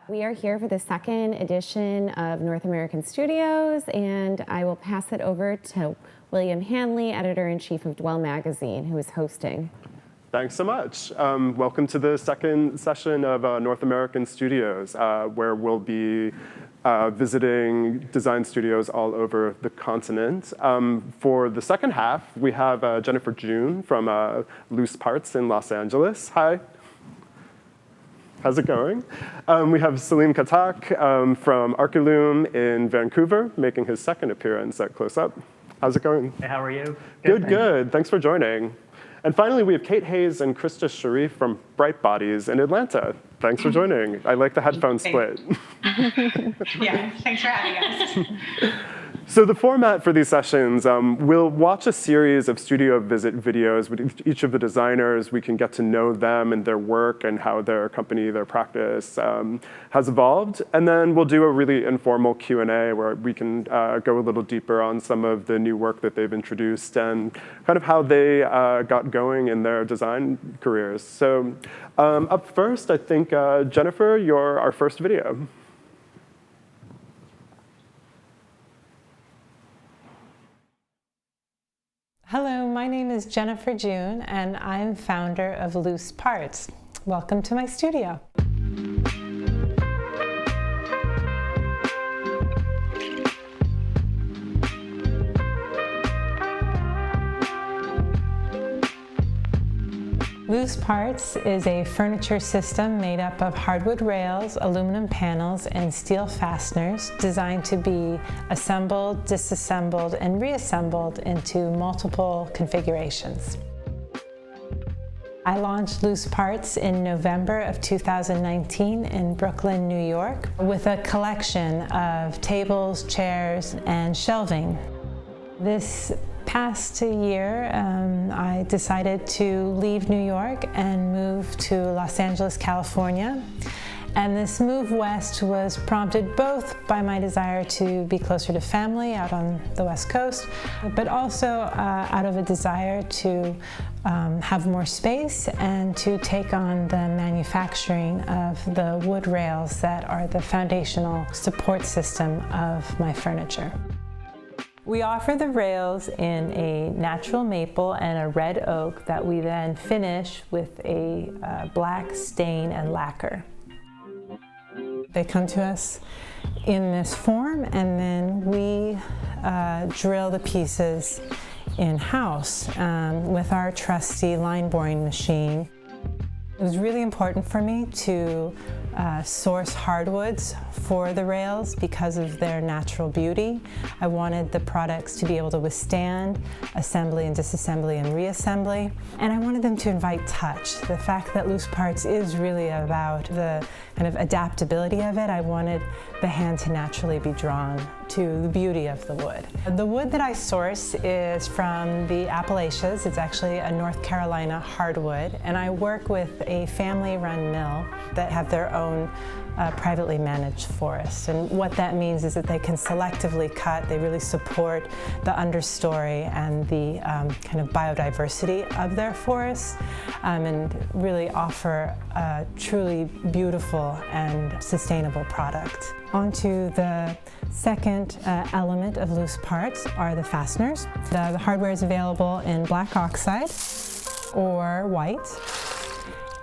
We are here for the second edition of North American Studios, and I will pass it over to William Hanley, editor-in-chief of Dwell magazine, who is hosting. Thanks so much. Welcome to the second session of North American Studios, where we'll be visiting design studios all over the continent. For the second half, we have Jennifer June from Loose Parts in Los Angeles. Hi. How's it going? We have Salim Khattak from Archiloom in Vancouver, making his second appearance at CLOSEUP. How's it going? Hey, how are you? Good. Thanks for joining. And finally, we have Kate Hayes and Krista Sharif from Brite Bodies in Atlanta. Thanks for joining. I like the headphone split. Yeah, thanks for having us. So the format for these sessions, we'll watch a series of studio visit videos with each of the designers. We can get to know them and their work and how their company, their practice has evolved. And then we'll do a really informal Q&A where we can go a little deeper on some of the new work that they've introduced and kind of how they got going in their design careers. So up first, I think, Jennifer, you're our first video. Hello, my name is Jennifer June, and I'm founder of Loose Parts. Welcome to my studio. Loose Parts is a furniture system made up of hardwood rails, aluminum panels, and steel fasteners designed to be assembled, disassembled, and reassembled into multiple configurations. I launched Loose Parts in November of 2019 in Brooklyn, New York, with a collection of tables, chairs, and shelving. This past year, I decided to leave New York and move to Los Angeles, California. And this move west was prompted both by my desire to be closer to family out on the West Coast, but also out of a desire to have more space and to take on the manufacturing of the wood rails that are the foundational support system of my furniture. We offer the rails in a natural maple and a red oak that we then finish with a black stain and lacquer. They come to us in this form, and then we drill the pieces in-house with our trusty line boring machine. It was really important for me to source hardwoods for the rails because of their natural beauty. I wanted the products to be able to withstand assembly and disassembly and reassembly. And I wanted them to invite touch. The fact that Loose Parts is really about the kind of adaptability of it. I wanted the hand to naturally be drawn to the beauty of the wood. The wood that I source is from the Appalachians. It's actually a North Carolina hardwood, and I work with a family-run mill that have their own privately managed forest. And what that means is that they can selectively cut. They really support the understory and the kind of biodiversity of their forests, and really offer a truly beautiful and sustainable product. Onto the second element of Loose Parts are the fasteners. The hardware is available in black oxide or white.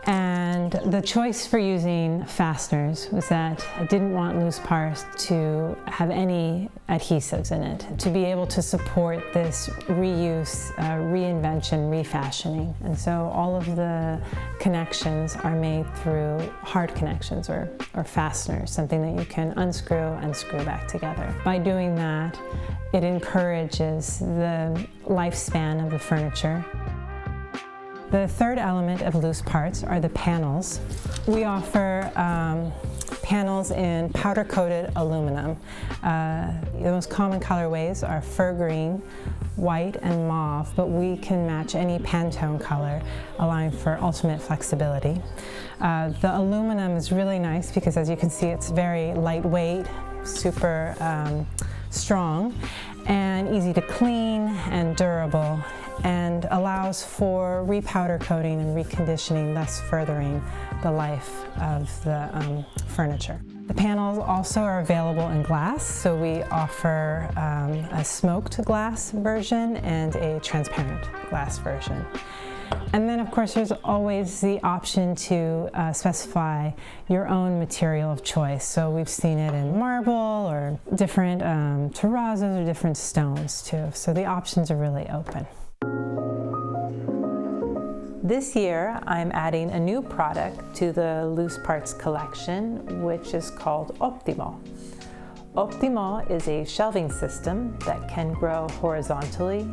And the choice for using fasteners was that I didn't want Loose Parts to have any adhesives in it, to be able to support this reuse, reinvention, refashioning. And so all of the connections are made through hard connections or fasteners, something that you can unscrew and screw back together. By doing that, it encourages the lifespan of the furniture. The third element of Loose Parts are the panels. We offer panels in powder-coated aluminum. The most common colorways are fir green, white, and mauve, but we can match any Pantone color, allowing for ultimate flexibility. The aluminum is really nice because, as you can see, it's very lightweight, super strong, and easy to clean and durable. and allows for repowder coating and reconditioning, thus furthering the life of the furniture. The panels also are available in glass, so we offer a smoked glass version and a transparent glass version. And then, of course, there's always the option to specify your own material of choice. So we've seen it in marble or different terrazzos or different stones, too. So the options are really open. This year, I'm adding a new product to the Loose Parts collection, which is called Optimo. Optimo is a shelving system that can grow horizontally,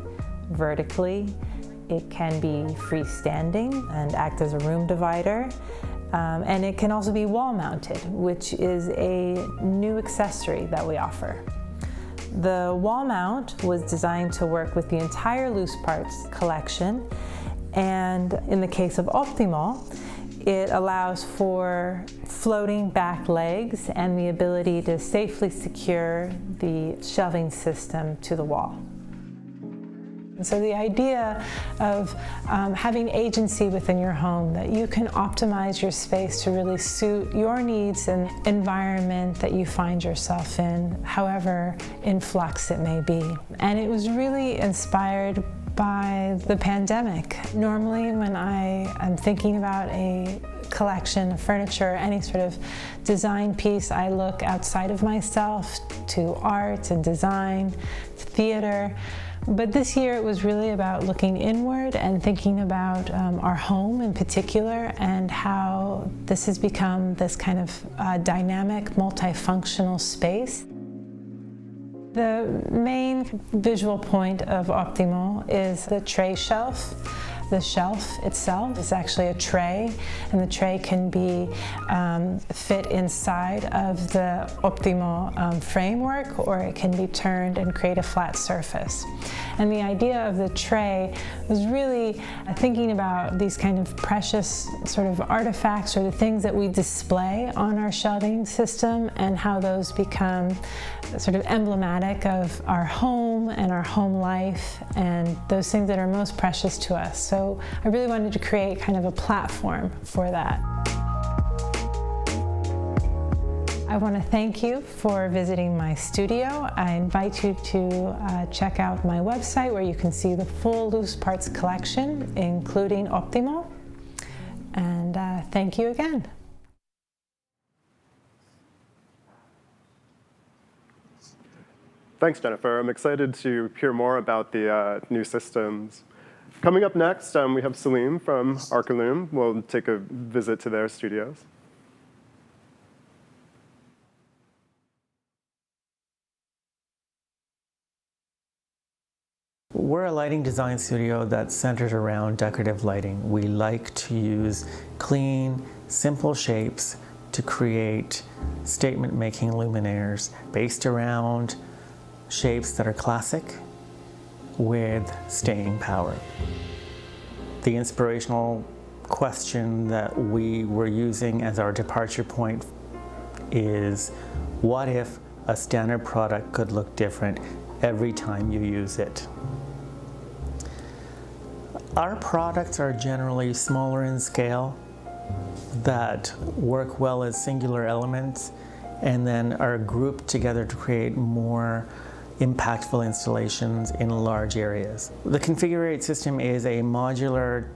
vertically. It can be freestanding and act as a room divider. And it can also be wall-mounted, which is a new accessory that we offer. The wall mount was designed to work with the entire Loose Parts collection. And in the case of Optimo, it allows for floating back legs and the ability to safely secure the shelving system to the wall. And so the idea of having agency within your home, that you can optimize your space to really suit your needs and environment that you find yourself in, however in flux it may be. And it was really inspired by the pandemic. Normally when I am thinking about a collection of furniture, any sort of design piece, I look outside of myself to art and design, to theater. But this year it was really about looking inward and thinking about our home in particular and how this has become this kind of dynamic, multifunctional space. The main visual point of Optimo is the tray shelf. The shelf itself is actually a tray, and the tray can be fit inside of the Optimo framework, or it can be turned and create a flat surface. And the idea of the tray was really thinking about these kind of precious sort of artifacts or the things that we display on our shelving system and how those become sort of emblematic of our home and our home life and those things that are most precious to us. So I really wanted to create kind of a platform for that. I want to thank you for visiting my studio. I invite you to check out my website where you can see the full Loose Parts collection, including Optimo. And thank you again. Thanks, Jennifer. I'm excited to hear more about the new systems. Coming up next, we have Salim from Arcaloom. We'll take a visit to their studios. We're a lighting design studio that's centered around decorative lighting. We like to use clean, simple shapes to create statement-making luminaires based around shapes that are classic with staying power. The inspirational question that we were using as our departure point is, what if a standard product could look different every time you use it? Our products are generally smaller in scale that work well as singular elements and then are grouped together to create more impactful installations in large areas. The Configurate system is a modular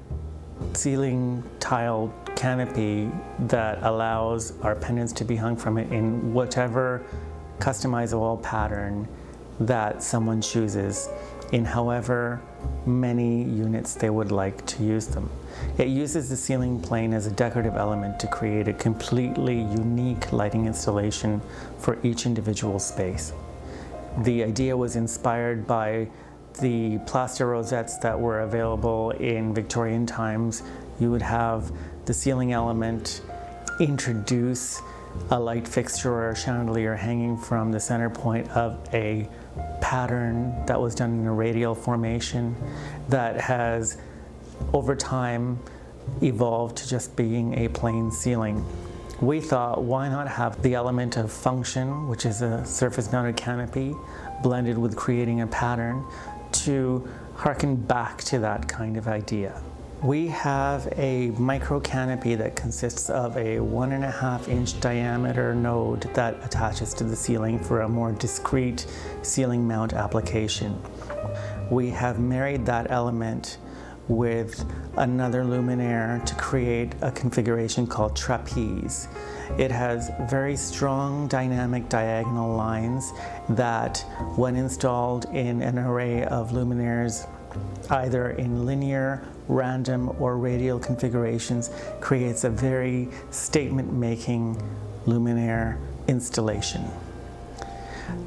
ceiling tile canopy that allows our pendants to be hung from it in whatever customizable pattern that someone chooses, in however many units they would like to use them. It uses the ceiling plane as a decorative element to create a completely unique lighting installation for each individual space. The idea was inspired by the plaster rosettes that were available in Victorian times. You would have the ceiling element introduce a light fixture or a chandelier hanging from the center point of a pattern that was done in a radial formation that has over time evolved to just being a plain ceiling. We thought, why not have the element of function, which is a surface-mounted canopy, blended with creating a pattern to harken back to that kind of idea. We have a micro canopy that consists of a 1.5-inch diameter node that attaches to the ceiling for a more discrete ceiling mount application. We have married that element with another luminaire to create a configuration called trapeze. It has very strong dynamic diagonal lines that, when installed in an array of luminaires, either in linear, random, or radial configurations, creates a very statement-making luminaire installation.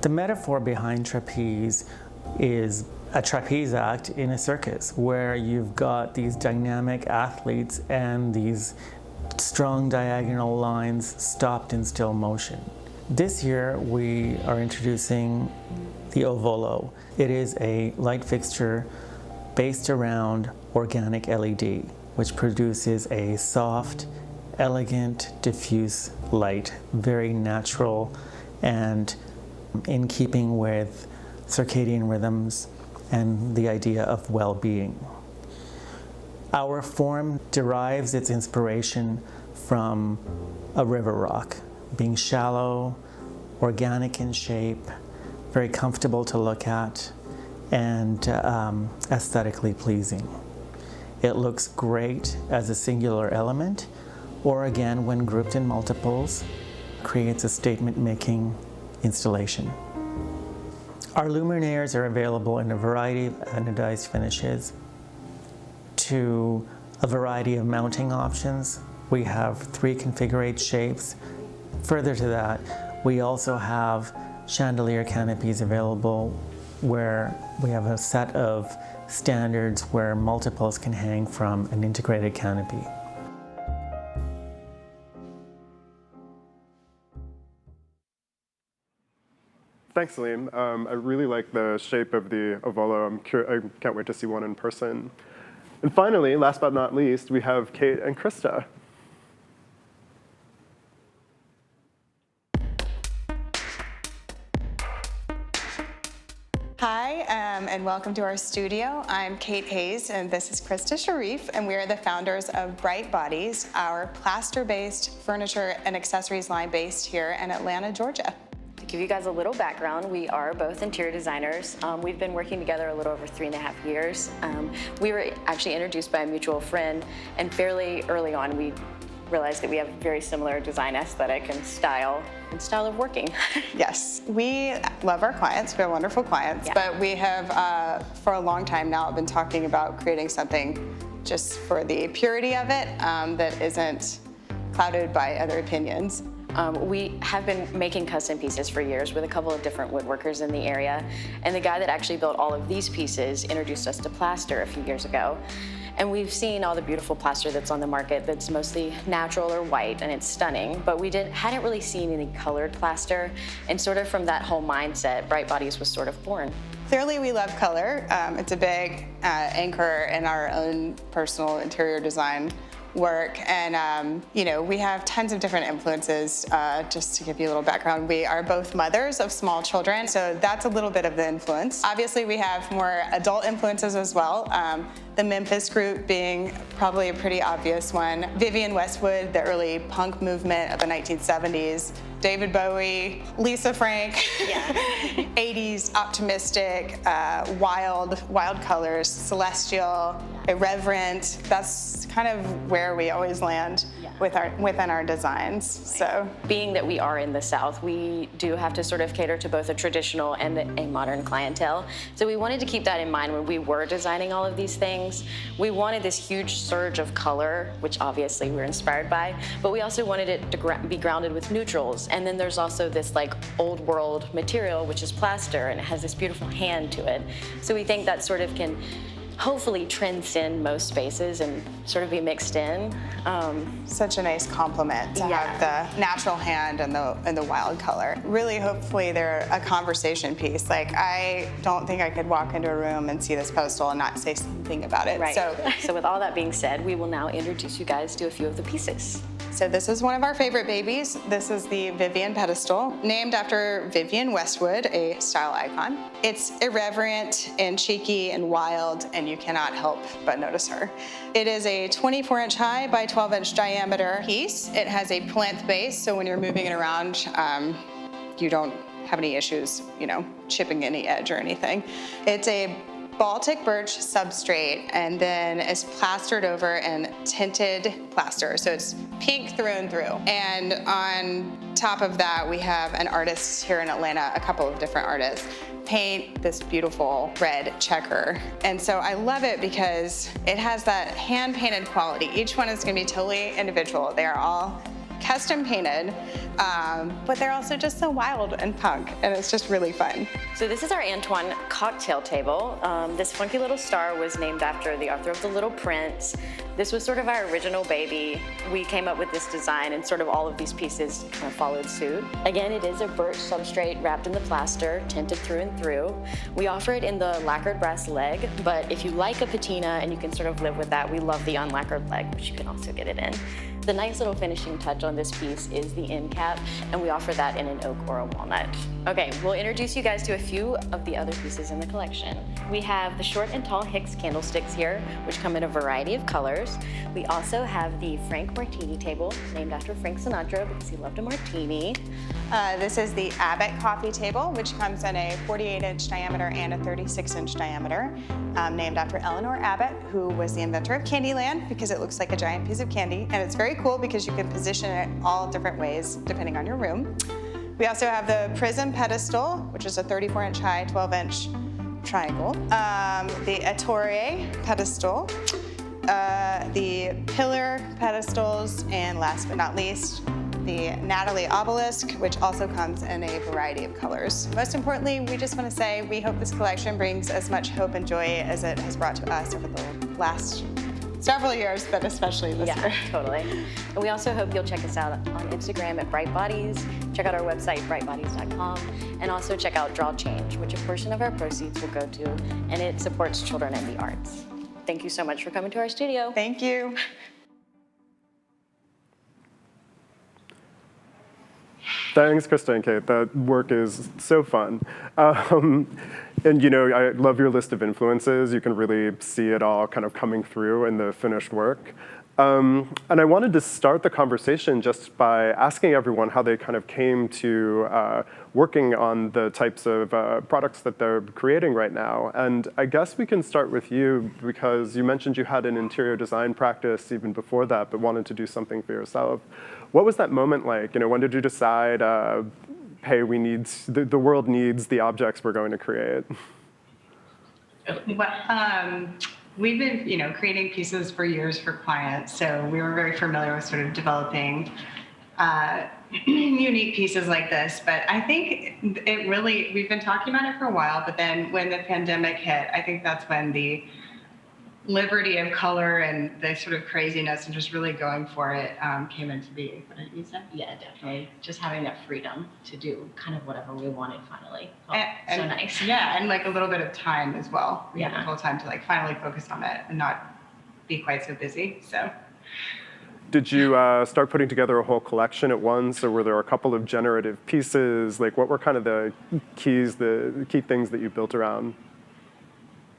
The metaphor behind trapeze is a trapeze act in a circus, where you've got these dynamic athletes and these strong diagonal lines stopped in still motion. This year we are introducing the Ovolo. It is a light fixture based around organic LED, which produces a soft, elegant, diffuse light, very natural and in keeping with circadian rhythms and the idea of well-being. Our form derives its inspiration from a river rock, being shallow, organic in shape, very comfortable to look at, and aesthetically pleasing. It looks great as a singular element, or again, when grouped in multiples, creates a statement-making installation. Our luminaires are available in a variety of anodized finishes to a variety of mounting options. We have 3 configurate shapes. Further to that, we also have chandelier canopies available where we have a set of standards where multiples can hang from an integrated canopy. Thanks, Salim. I really like the shape of the Ovolo. I can't wait to see one in person. And finally, last but not least, we have Kate and Krista. Hi, and welcome to our studio. I'm Kate Hayes, and this is Krista Sharif, and we are the founders of Brite Bodies, our plaster-based furniture and accessories line based here in Atlanta, Georgia. To give you guys a little background, we are both interior designers. We've been working together a little over 3.5 years. We were actually introduced by a mutual friend, and fairly early on we realized that we have very similar design aesthetic and style of working. Yes, we love our clients. We have wonderful clients, Yeah. but we have, for a long time now, been talking about creating something just for the purity of it that isn't clouded by other opinions. We have been making custom pieces for years with a couple of different woodworkers in the area, and the guy that actually built all of these pieces introduced us to plaster a few years ago. And we've seen all the beautiful plaster that's on the market that's mostly natural or white, and it's stunning, but we hadn't really seen any colored plaster, and sort of from that whole mindset, Brite Bodies was sort of born. Clearly we love color. It's a big anchor in our own personal interior design work, and you know, we have tons of different influences. Just to give you a little background, we are both mothers of small children, so that's a little bit of the influence. Obviously we have more adult influences as well, the Memphis group being probably a pretty obvious one, Vivienne Westwood, the early punk movement of the 1970s, David Bowie, Lisa Frank, Yeah. 80s optimistic, wild colors, celestial, irreverent. That's kind of where we always land within our designs. So, being that we are in the South, we do have to sort of cater to both a traditional and a modern clientele. So we wanted to keep that in mind when we were designing all of these things. We wanted this huge surge of color, which obviously we're inspired by, but we also wanted it to be grounded with neutrals. And then there's also this like old world material, which is plaster, and it has this beautiful hand to it. So we think that sort of can hopefully transcend most spaces and sort of be mixed in. such a nice compliment to have the natural hand and the wild color. Really, hopefully they're a conversation piece. Like, I don't think I could walk into a room and see this postal and not say something about it. Right. So with all that being said, we will now introduce you guys to a few of the pieces. So this is one of our favorite babies. This is the Vivian pedestal, named after Vivian Westwood, a style icon. It's irreverent and cheeky and wild, and you cannot help but notice her. It is a 24-inch high by 12-inch diameter piece. It has a plinth base, so when you're moving it around, you don't have any issues, chipping any edge or anything. It's a Baltic birch substrate, and then it's plastered over in tinted plaster, so it's pink through and through. And on top of that, we have an artist here in Atlanta, a couple of different artists, paint this beautiful red checker. And so I love it because it has that hand-painted quality. Each one is gonna be totally individual. They are all custom painted, but they're also just so wild and punk, and it's just really fun. So this is our Antoine cocktail table. This funky little star was named after the author of The Little Prince. This was sort of our original baby. We came up with this design, and sort of all of these pieces kind of followed suit. Again, it is a birch substrate wrapped in the plaster, tinted through and through. We offer it in the lacquered brass leg, but if you like a patina and you can sort of live with that, we love the unlacquered leg, which you can also get it in. The nice little finishing touch on this piece is the end cap, and we offer that in an oak or a walnut. Okay, we'll introduce you guys to a few of the other pieces in the collection. We have the short and tall Hicks candlesticks here, which come in a variety of colors. We also have the Frank Martini table, named after Frank Sinatra because he loved a martini. This is the Abbott coffee table, which comes in a 48-inch diameter and a 36-inch diameter, named after Eleanor Abbott, who was the inventor of Candyland, because it looks like a giant piece of candy. And it's very cool because you can position it all different ways depending on your room. We also have the Prism pedestal, which is a 34-inch high, 12-inch triangle. The Ettore pedestal, the pillar pedestals, and last but not least, the Natalie obelisk, which also comes in a variety of colors. Most importantly, we just want to say we hope this collection brings as much hope and joy as it has brought to us over the last several years, but especially this year. Yeah, totally. And we also hope you'll check us out on Instagram at Brite Bodies, check out our website, britebodies.com, and also check out Draw Change, which a portion of our proceeds will go to, and it supports children and the arts. Thank you so much for coming to our studio. Thank you. Thanks, Krista and Kate. That work is so fun. And I love your list of influences. You can really see it all kind of coming through in the finished work. And I wanted to start the conversation just by asking everyone how they kind of came to working on the types of products that they're creating right now. And I guess we can start with you, because you mentioned you had an interior design practice even before that, but wanted to do something for yourself. What was that moment like? When did you decide, hey, the world needs the objects we're going to create? Well, we've been, creating pieces for years for clients, so we were very familiar with sort of developing unique pieces like this. But I think we've been talking about it for a while, but then when the pandemic hit, I think that's when the liberty of color and the sort of craziness and just really going for it came into being. What did you say? Yeah, definitely. Just having that freedom to do kind of whatever we wanted finally. So nice. Yeah, and like a little bit of time as well. We had Yeah. a little time to like finally focus on it and not be quite so busy. So. Did you start putting together a whole collection at once, or were there a couple of generative pieces? Like, what were kind of the key things that you built around?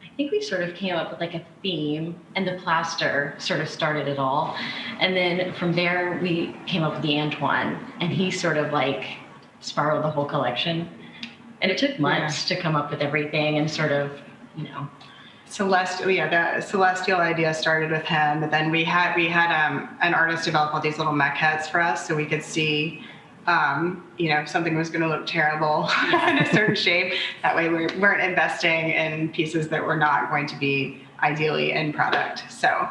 I think we sort of came up with like a theme, and the plaster sort of started it all. And then from there, we came up with the Antoine, and he sort of like spiraled the whole collection. And it took months to come up with everything and sort of, The celestial idea started with him, but then we had an artist develop all these little maquettes for us so we could see, if something was going to look terrible in a certain shape. That way we weren't investing in pieces that were not going to be ideally in product. So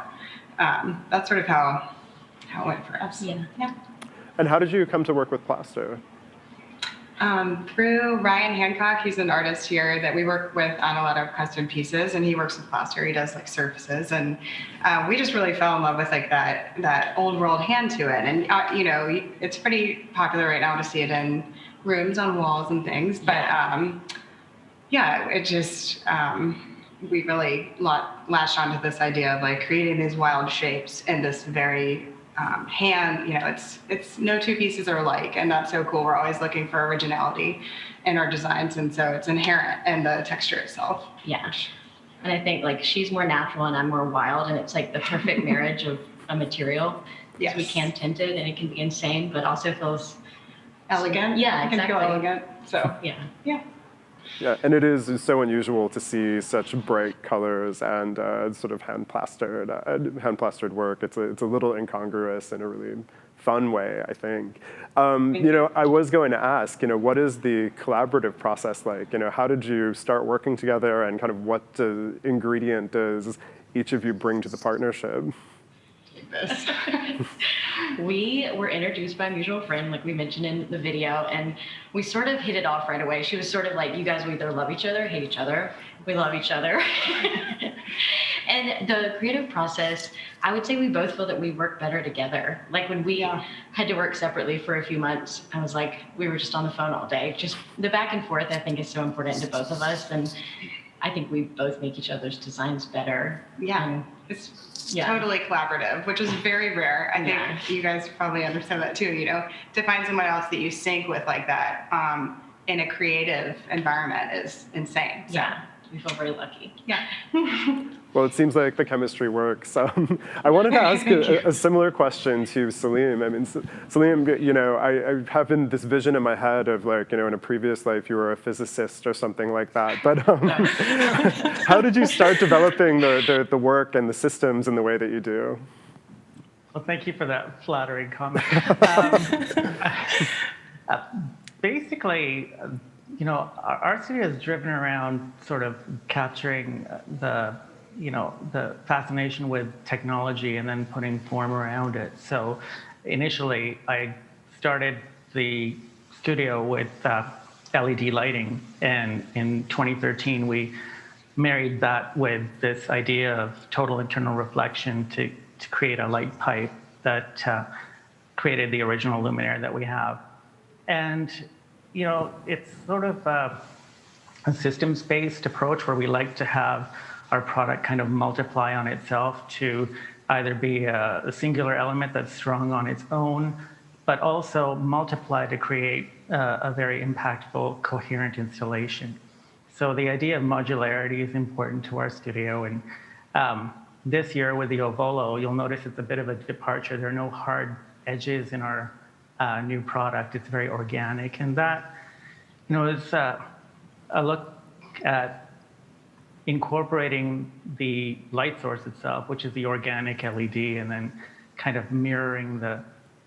that's sort of how it went for us. Yeah. And how did you come to work with plaster? Through Ryan Hancock, he's an artist here that we work with on a lot of custom pieces, and he works with plaster. He does like surfaces, and we just really fell in love with like that old world hand to it. And it's pretty popular right now to see it in rooms on walls and things. But it just we really latched onto this idea of like creating these wild shapes in this very hand, it's no two pieces are alike, and that's so cool. We're always looking for originality in our designs, and so it's inherent in the texture itself. Yeah. And I think like she's more natural and I'm more wild, and it's like the perfect marriage of a material. Yes. We can tint it and it can be insane, but also feels Elegant. Yeah, It can feel exactly. elegant. So yeah. yeah. Yeah, and it is so unusual to see such bright colors and sort of hand plastered work. It's a little incongruous in a really fun way, I think. I was going to ask, what is the collaborative process like? How did you start working together, and kind of what ingredient does each of you bring to the partnership? We were introduced by a mutual friend, like we mentioned in the video, and we sort of hit it off right away. She was sort of like, you guys will either love each other or hate each other. We love each other. And the creative process, I would say we both feel that we work better together. Like when we had to work separately for a few months, I was like, we were just on the phone all day. Just the back and forth, I think, is so important to both of us. And I think we both make each other's designs better. Yeah. It's totally collaborative, which is very rare. I think you guys probably understand that too, to find someone else that you sync with like that in a creative environment is insane. So. Yeah, we feel very lucky. Yeah. Well, it seems like the chemistry works. I wanted to ask a similar question to Salim. I mean, Salim, I have this vision in my head of like, in a previous life you were a physicist or something like that. But how did you start developing the work and the systems in the way that you do? Well, thank you for that flattering comment. Basically, our studio is driven around sort of capturing the fascination with technology and then putting form around it. So initially, I started the studio with LED lighting, and in 2013, we married that with this idea of total internal reflection to create a light pipe that created the original luminaire that we have. And, it's sort of a systems-based approach where we like to have our product kind of multiply on itself to either be a singular element that's strong on its own, but also multiply to create a very impactful, coherent installation. So the idea of modularity is important to our studio. And this year with the Ovolo, you'll notice it's a bit of a departure. There are no hard edges in our new product. It's very organic. And that, is a look at incorporating the light source itself, which is the organic LED, and then kind of mirroring the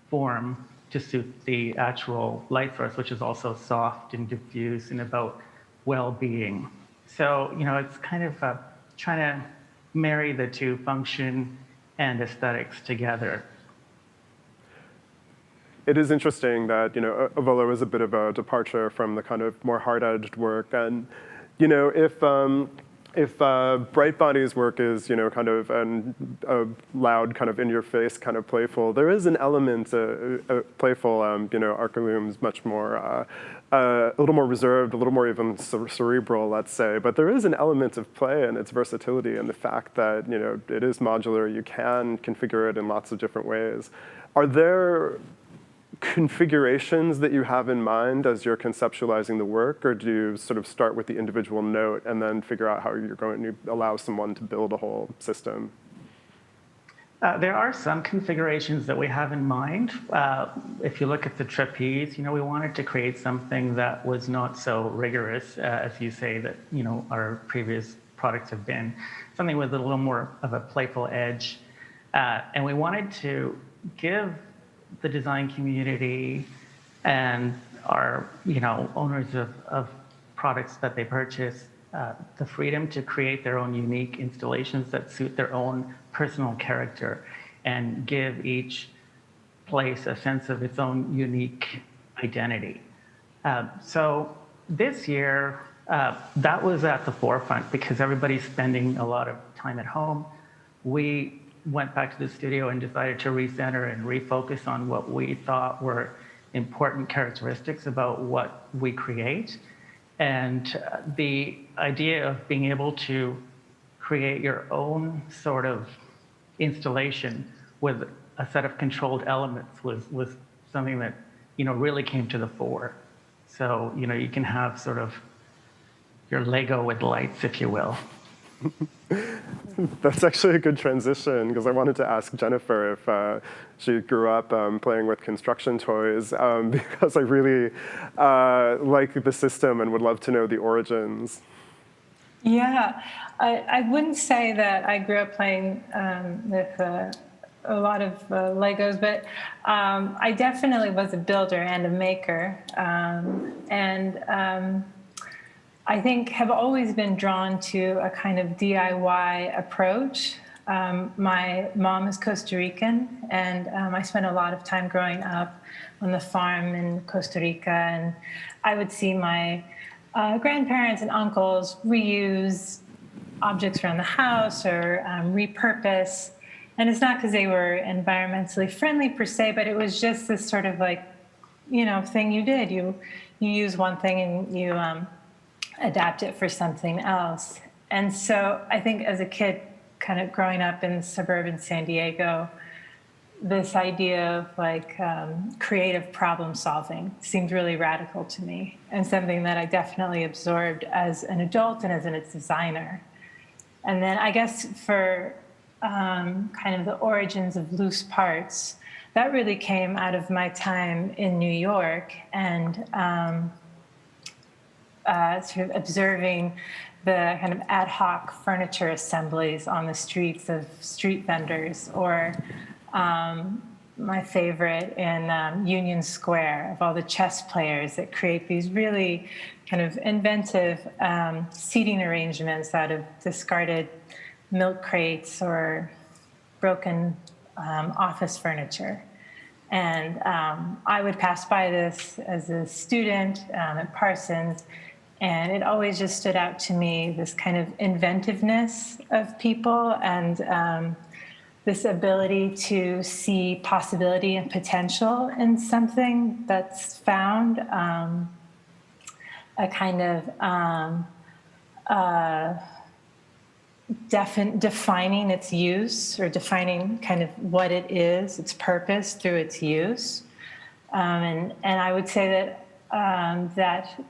form to suit the actual light source, which is also soft and diffuse and about well-being. So, it's kind of trying to marry the two, function and aesthetics, together. It is interesting that, Ovolo is a bit of a departure from the kind of more hard-edged work. And, if Brite Body's work is, kind of a loud, kind of in-your-face, kind of playful, there is an element, playful, Arcalume's much more, a little more reserved, a little more even cerebral, let's say. But there is an element of play and its versatility, and the fact that, it is modular, you can configure it in lots of different ways. Are there configurations that you have in mind as you're conceptualizing the work, or do you sort of start with the individual note and then figure out how you're going to allow someone to build a whole system? There are some configurations that we have in mind. If you look at the trapeze, we wanted to create something that was not so rigorous, as you say, that our previous products have been. Something with a little more of a playful edge. And we wanted to give the design community and our owners of products that they purchase the freedom to create their own unique installations that suit their own personal character and give each place a sense of its own unique identity. So this year, that was at the forefront because everybody's spending a lot of time at home. We went back to the studio and decided to recenter and refocus on what we thought were important characteristics about what we create. And the idea of being able to create your own sort of installation with a set of controlled elements was something that, really came to the fore. So, you can have sort of your Lego with lights, if you will. That's actually a good transition, because I wanted to ask Jennifer if she grew up playing with construction toys, because I really like the system and would love to know the origins. Yeah, I wouldn't say that I grew up playing with a lot of Legos, but I definitely was a builder and a maker, and I think have always been drawn to a kind of DIY approach. My mom is Costa Rican, and I spent a lot of time growing up on the farm in Costa Rica, and I would see my grandparents and uncles reuse objects around the house or repurpose. And it's not because they were environmentally friendly per se, but it was just this sort of thing you did. You use one thing and you adapt it for something else. And so I think as a kid, kind of growing up in suburban San Diego, this idea of creative problem solving seemed really radical to me, and something that I definitely absorbed as an adult and as a designer. And then I guess for kind of the origins of loose parts, that really came out of my time in New York and sort of observing the kind of ad hoc furniture assemblies on the streets of street vendors, or my favorite in Union Square, of all the chess players that create these really kind of inventive seating arrangements out of discarded milk crates or broken office furniture. And I would pass by this as a student at Parsons, and it always just stood out to me, this kind of inventiveness of people and this ability to see possibility and potential in something that's found, a kind of defining its use, or defining kind of what it is, its purpose through its use. And I would say that that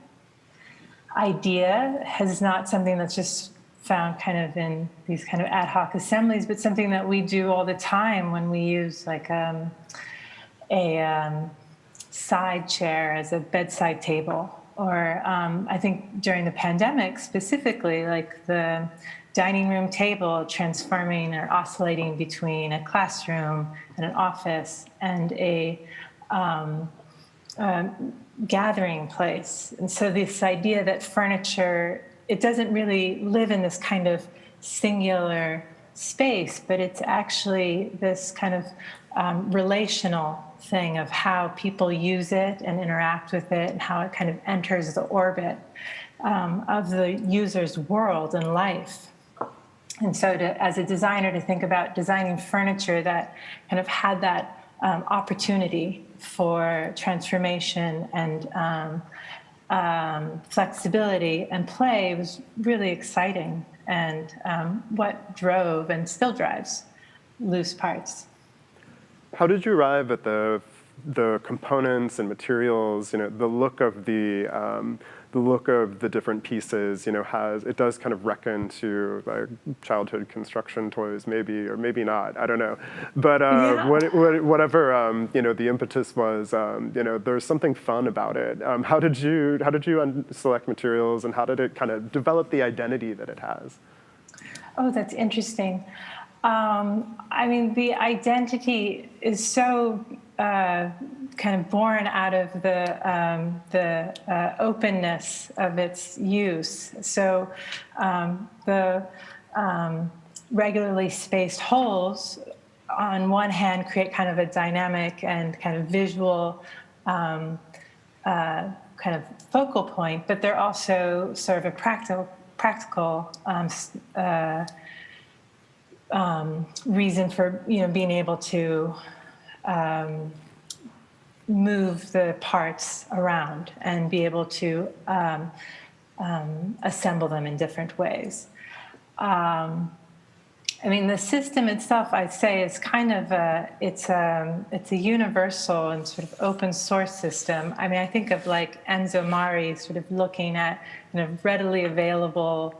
idea is not something that's just found kind of in these kind of ad hoc assemblies, but something that we do all the time when we use like a side chair as a bedside table. Or I think during the pandemic specifically, like the dining room table transforming or oscillating between a classroom and an office and a gathering place. And so this idea that furniture, it doesn't really live in this kind of singular space, but it's actually this kind of relational thing of how people use it and interact with it, and how it kind of enters the orbit of the user's world and life. And so as a designer, to think about designing furniture that kind of had that opportunity for transformation and flexibility and play was really exciting, and what drove and still drives Loose Parts. How did you arrive at the components and materials? The look of the different pieces. It does kind of reckon to like childhood construction toys, maybe or maybe not. I don't know, but whatever the impetus was, there's something fun about it. How did you select materials, and how did it kind of develop the identity that it has? Oh, that's interesting. I mean, the identity is so kind of born out of the openness of its use. So the regularly spaced holes, on one hand, create kind of a dynamic and kind of visual kind of focal point, but they're also sort of a practical reason for being able to move the parts around and be able to assemble them in different ways. I mean, the system itself, I'd say, is kind of it's a universal and sort of open source system. I mean, I think of like Enzo Mari sort of looking at readily available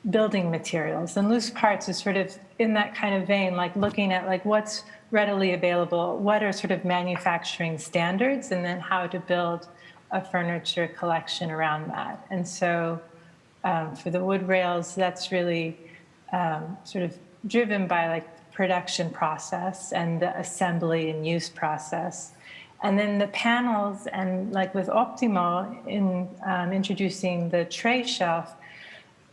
building materials, and Loose Parts is sort of in that kind of vein, like looking at like what's readily available, what are sort of manufacturing standards, and then how to build a furniture collection around that. And so for the wood rails, that's really sort of driven by like the production process and the assembly and use process. And then the panels, and like with Optimo in introducing the tray shelf,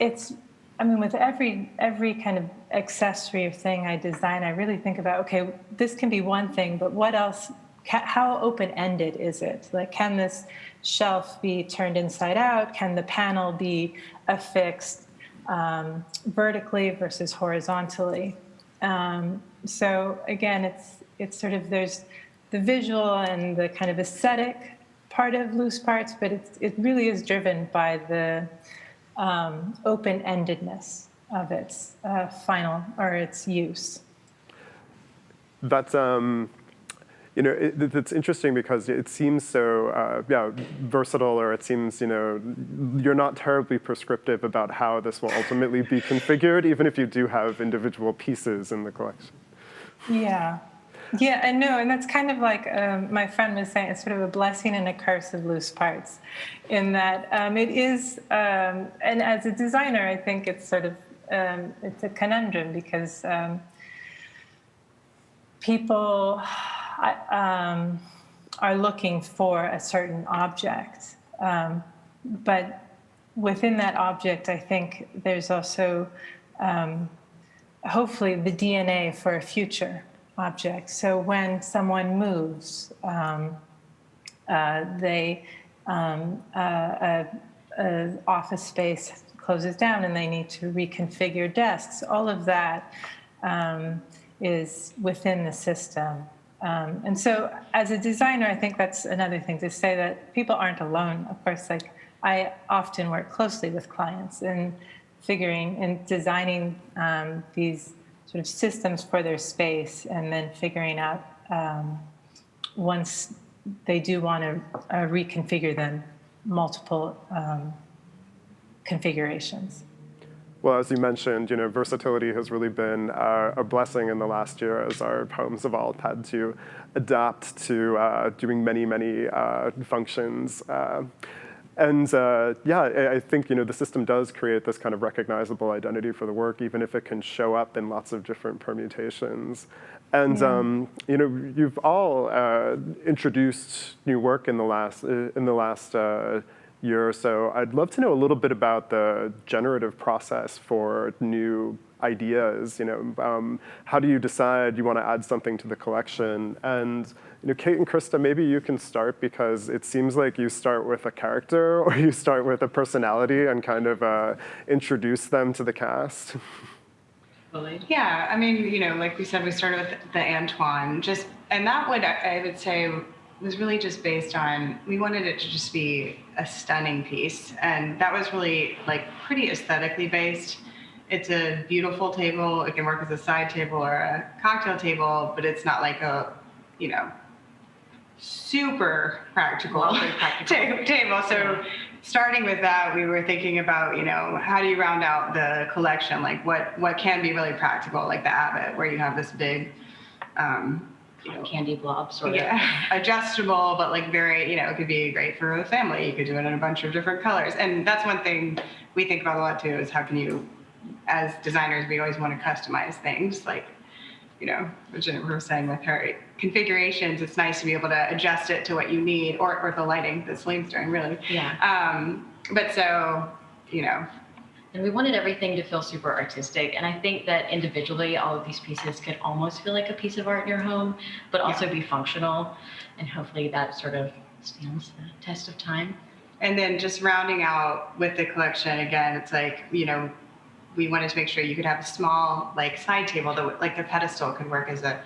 it's, I mean, with every kind of accessory or thing I design, I really think about, okay, this can be one thing, but what else, how open-ended is it? Like, can this shelf be turned inside out? Can the panel be affixed vertically versus horizontally? So again, it's sort of, there's the visual and the kind of aesthetic part of Loose Parts, but it really is driven by the open-endedness of its final or its use. That's it's interesting because it seems so versatile, or it seems you're not terribly prescriptive about how this will ultimately be configured, even if you do have individual pieces in the collection. Yeah. Yeah, I know, and that's kind of like my friend was saying, it's sort of a blessing and a curse of Loose Parts, in that it is, and as a designer, I think it's sort of, it's a conundrum, because people are looking for a certain object, but within that object, I think there's also hopefully the DNA for a future object. So when someone moves, office space closes down and they need to reconfigure desks, all of that is within the system. And so as a designer, I think that's another thing to say, that people aren't alone. Of course, like I often work closely with clients in figuring and designing these sort of systems for their space, and then figuring out once they do want to reconfigure them, multiple configurations. Well, as you mentioned, versatility has really been a blessing in the last year, as our homes have all had to adapt to doing many functions. I think the system does create this kind of recognizable identity for the work, even if it can show up in lots of different permutations. And you've all introduced new work in the last year or so. I'd love to know a little bit about the generative process for new ideas. How do you decide you want to add something to the collection? And Kate and Krista, maybe you can start, because it seems like you start with a character, or you start with a personality and kind of introduce them to the cast. Yeah, I mean, like we said, we started with the Antoine, and that would, I would say, was really just based on, we wanted it to just be a stunning piece, and that was really like pretty aesthetically based. It's a beautiful table. It can work as a side table or a cocktail table, but it's not like a, super practical table. So starting with that, we were thinking about, how do you round out the collection? Like what can be really practical, like the Abbott, where you have this big, candy blob sort of. Yeah, adjustable, but like very, it could be great for a family. You could do it in a bunch of different colors. And that's one thing we think about a lot too, is how can you, as designers, we always want to customize things, like, what Jennifer was saying with her configurations. It's nice to be able to adjust it to what you need, or the lighting that Celine's doing, really. Yeah. But so, And we wanted everything to feel super artistic. And I think that individually, all of these pieces could almost feel like a piece of art in your home, but also be functional. And hopefully that sort of stands the test of time. And then just rounding out with the collection, again, it's like, we wanted to make sure you could have a small, like, side table, like the pedestal could work as a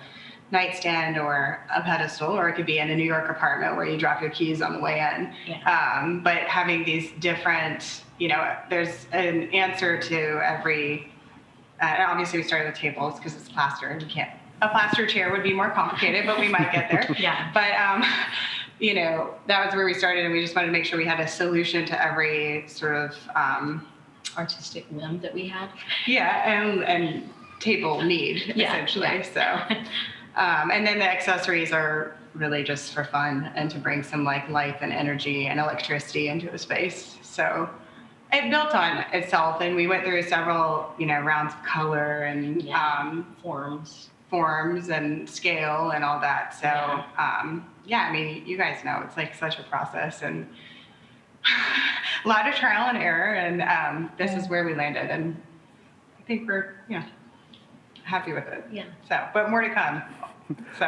nightstand or a pedestal, or it could be in a New York apartment where you drop your keys on the way in. Yeah. But having these different, there's an answer to every and obviously we started with tables because it's plaster and you can't. A plaster chair would be more complicated, but we might get there. Yeah. But you know, that was where we started, and we just wanted to make sure we had a solution to every sort of Artistic whim that we had. and table need, essentially. Yeah. So, and then the accessories are really just for fun and to bring some like life and energy and electricity into a space. So it built on itself, and we went through several, you know, rounds of color and forms and scale and all that. So I mean, you guys know it's like such a process and a lot of trial and error, and this is where we landed, and I think we're happy with it. Yeah. So, but more to come. So.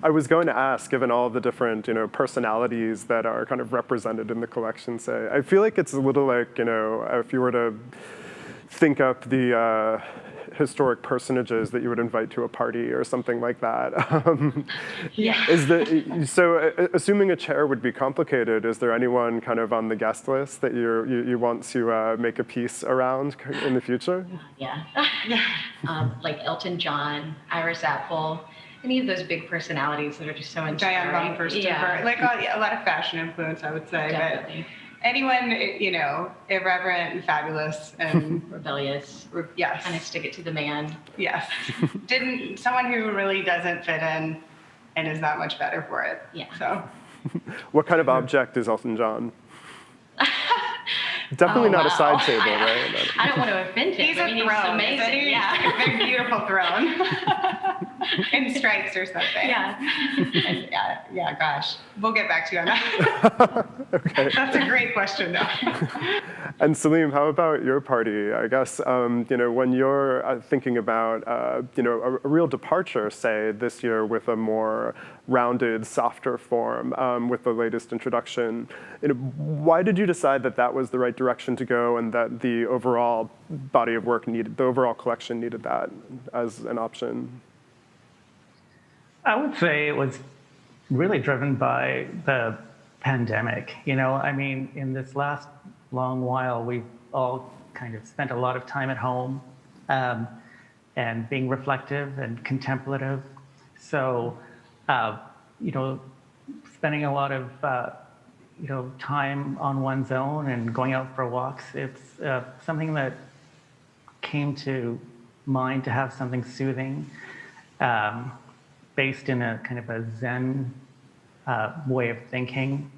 I was going to ask, given all the different, personalities that are kind of represented in the collection, say, I feel like it's a little like, if you were to think up the historic personages that you would invite to a party or something like that. Assuming a chair would be complicated, is there anyone kind of on the guest list that you want to make a piece around in the future? Yeah. Like Elton John, Iris Apfel, any of those big personalities that are just so inspiring. Diane von Furstenberg, like a lot of fashion influence, I would say. Definitely. But anyone, irreverent and fabulous and Rebellious. Yes. Kind of stick it to the man. Yes. Someone who really doesn't fit in and is that much better for it. Yeah. So. What kind of object is Elton John? Definitely not a side table, right? I don't want to offend him. He's a throne. Amazing. Yeah. A big, beautiful throne. In stripes or something. Yeah. And gosh. We'll get back to you on that. Okay. That's a great question, though. And Salim, how about your party? I guess, when you're thinking about, a real departure, say, this year with a more rounded, softer form with the latest introduction, why did you decide that that was the right direction to go and that the overall body of work the overall collection needed that as an option? I would say it was really driven by the pandemic. In this last long while, we've all kind of spent a lot of time at home and being reflective and contemplative. So, spending a lot of, time on one's own and going out for walks, it's something that came to mind to have something soothing, based in a kind of a Zen way of thinking,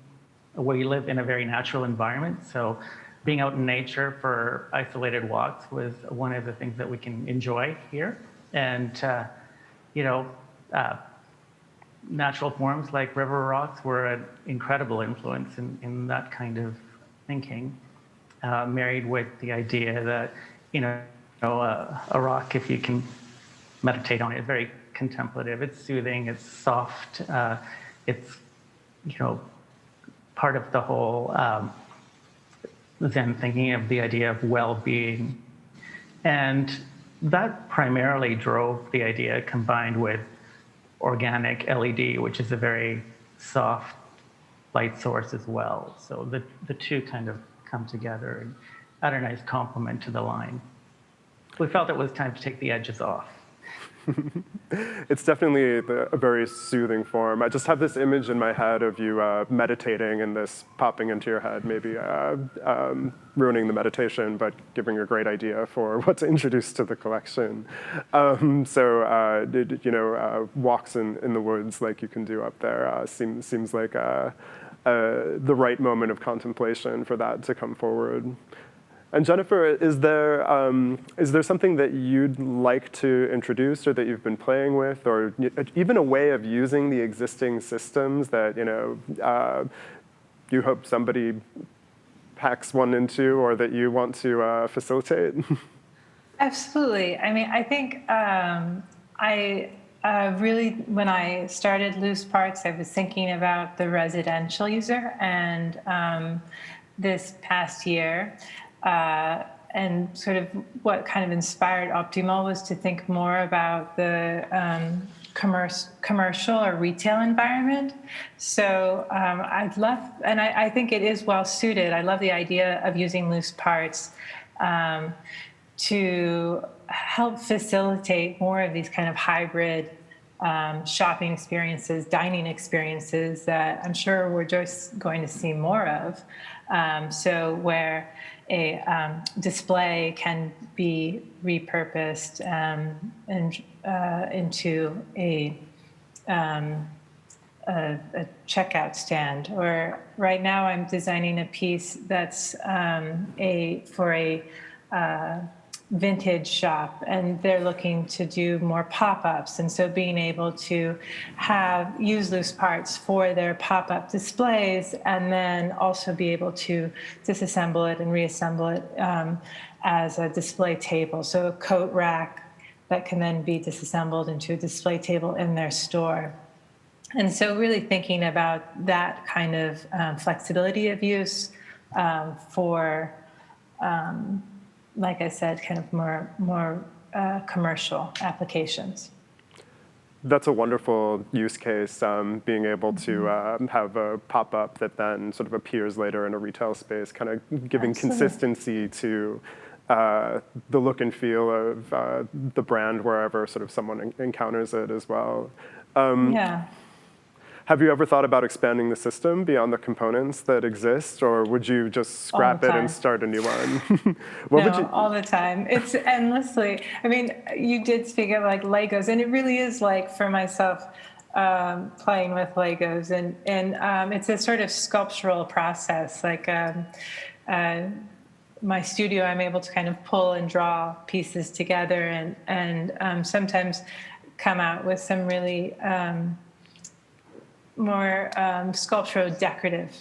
where you live in a very natural environment. So being out in nature for isolated walks was one of the things that we can enjoy here. And, natural forms like river rocks were an incredible influence in that kind of thinking, married with the idea that, a rock, if you can meditate on it, is very contemplative, it's soothing, it's soft, it's, part of the whole Zen thinking of the idea of well-being. And that primarily drove the idea, combined with organic LED, which is a very soft light source as well. So the two kind of come together and add a nice complement to the line. We felt it was time to take the edges off. It's definitely a very soothing form. I just have this image in my head of you meditating and this popping into your head, maybe ruining the meditation, but giving a great idea for what to introduce to the collection. Walks in the woods like you can do up there seems like the right moment of contemplation for that to come forward. And Jennifer, is there something that you'd like to introduce or that you've been playing with, or even a way of using the existing systems that you hope somebody hacks one into or that you want to facilitate? Absolutely. I think I really, when I started Loose Parts, I was thinking about the residential user, and this past year. And sort of what kind of inspired Optimal was to think more about the commercial or retail environment. So I think it is well suited. I love the idea of using loose parts to help facilitate more of these kind of hybrid shopping experiences, dining experiences that I'm sure we're just going to see more of. So where a display can be repurposed into a checkout stand. Or right now I'm designing a piece that's for a vintage shop, and they're looking to do more pop-ups, and so being able to use loose parts for their pop-up displays, and then also be able to disassemble it and reassemble it as a display table. So a coat rack that can then be disassembled into a display table in their store. And so really thinking about that kind of flexibility of use for like I said, kind of more commercial applications. That's a wonderful use case, being able to have a pop-up that then sort of appears later in a retail space, kind of giving consistency to the look and feel of the brand wherever sort of someone encounters it as well. Yeah. Have you ever thought about expanding the system beyond the components that exist, or would you just scrap it and start a new one? All the time. It's endlessly. I mean, you did speak of like Legos, and it really is like, for myself, playing with Legos, and it's a sort of sculptural process. Like my studio, I'm able to kind of pull and draw pieces together, and sometimes come out with some really more sculptural decorative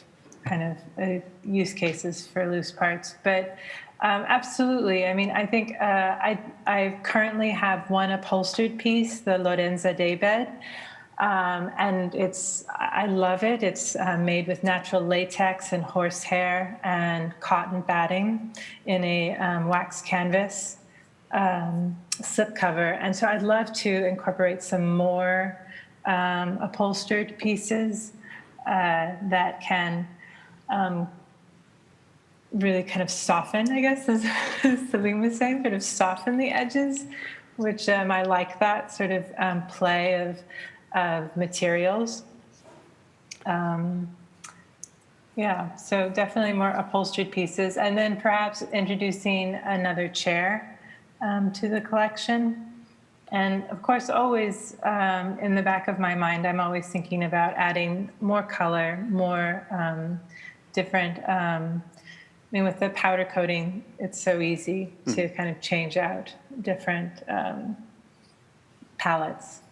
kind of use cases for loose parts. But absolutely, I mean, I think I currently have one upholstered piece, the Lorenza daybed, and I love it. It's made with natural latex and horsehair and cotton batting in a wax canvas slipcover. And so I'd love to incorporate some more upholstered pieces that can really kind of soften, I guess, as Salim was saying, sort of soften the edges, which I like that sort of play of materials. Yeah, so definitely more upholstered pieces, and then perhaps introducing another chair to the collection. And of course, always in the back of my mind, I'm always thinking about adding more color, more different. I mean, with the powder coating, it's so easy to kind of change out different palettes.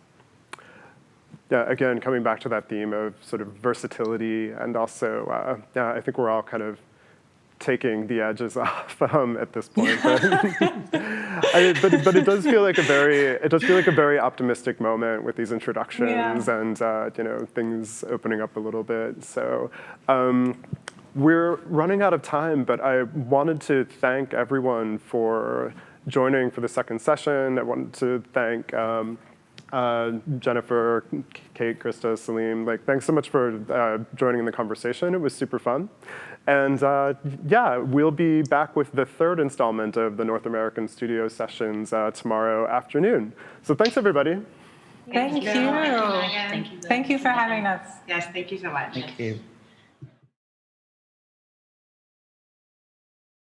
Yeah, again, coming back to that theme of sort of versatility, and also, I think we're all kind of taking the edges off at this point, but it does feel like a very optimistic moment with these introductions and things opening up a little bit. So we're running out of time, but I wanted to thank everyone for joining for the second session. I wanted to thank Jennifer, Kate, Krista, Salim. Thanks so much for joining in the conversation. It was super fun. And we'll be back with the third installment of the North American Studio sessions tomorrow afternoon. So thanks, everybody. Thank you. Thank you for having us. Yes, thank you so much. Thank you.